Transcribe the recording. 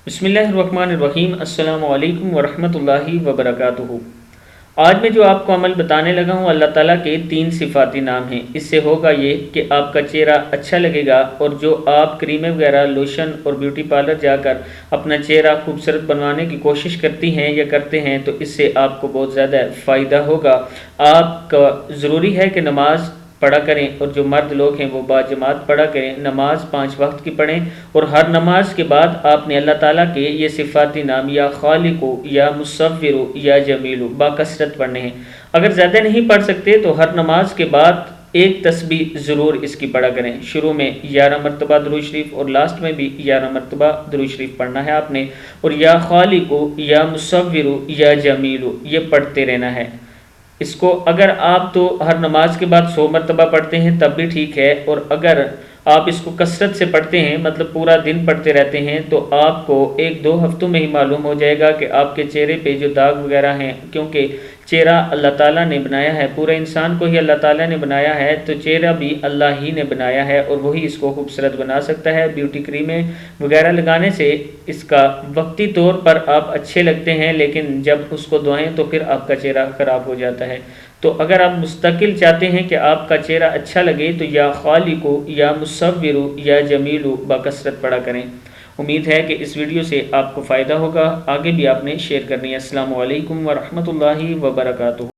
بسم اللہ الرحمن الرحیم۔ السلام علیکم ورحمۃ اللہ وبرکاتہ۔ آج میں جو آپ کو عمل بتانے لگا ہوں اللہ تعالیٰ کے 3 صفاتی نام ہیں۔ اس سے ہوگا یہ کہ آپ کا چہرہ اچھا لگے گا، اور جو آپ کریمیں وغیرہ لوشن اور بیوٹی پارلر جا کر اپنا چہرہ خوبصورت بنوانے کی کوشش کرتی ہیں یا کرتے ہیں تو اس سے آپ کو بہت زیادہ فائدہ ہوگا۔ آپ کا ضروری ہے کہ نماز پڑھا کریں، اور جو مرد لوگ ہیں وہ باجماعت پڑھا کریں، نماز 5 وقت کی پڑھیں، اور ہر نماز کے بعد آپ نے اللہ تعالیٰ کے یہ صفاتی نام یا خالق یا مصور یا جمیل باکثرت پڑھنے ہیں۔ اگر زیادہ نہیں پڑھ سکتے تو ہر نماز کے بعد ایک تسبیح ضرور اس کی پڑھا کریں۔ شروع میں 11 مرتبہ درود شریف اور لاسٹ میں بھی 11 مرتبہ درود شریف پڑھنا ہے آپ نے، اور یا خالق یا مصور یا جمیل یہ پڑھتے رہنا ہے۔ اس کو اگر آپ تو ہر نماز کے بعد 100 مرتبہ پڑھتے ہیں تب بھی ٹھیک ہے، اور اگر آپ اس کو کثرت سے پڑھتے ہیں مطلب پورا دن پڑھتے رہتے ہیں تو آپ کو 1-2 ہفتوں میں ہی معلوم ہو جائے گا کہ آپ کے چہرے پہ جو داغ وغیرہ ہیں، کیونکہ چہرہ اللہ تعالیٰ نے بنایا ہے، پورے انسان کو ہی اللہ تعالیٰ نے بنایا ہے، تو چہرہ بھی اللہ ہی نے بنایا ہے اور وہی اس کو خوبصورت بنا سکتا ہے۔ بیوٹی کریمیں وغیرہ لگانے سے اس کا وقتی طور پر آپ اچھے لگتے ہیں، لیکن جب اس کو دھوئیں تو پھر آپ کا چہرہ خراب ہو جاتا ہے۔ تو اگر آپ مستقل چاہتے ہیں کہ آپ کا چہرہ اچھا لگے تو یا خالق یا مصور یا جمیل باکثرت پڑھا کریں۔ امید ہے کہ اس ویڈیو سے آپ کو فائدہ ہوگا، آگے بھی آپ نے شیئر کرنی ہے۔ السلام علیکم ورحمۃ اللہ وبرکاتہ۔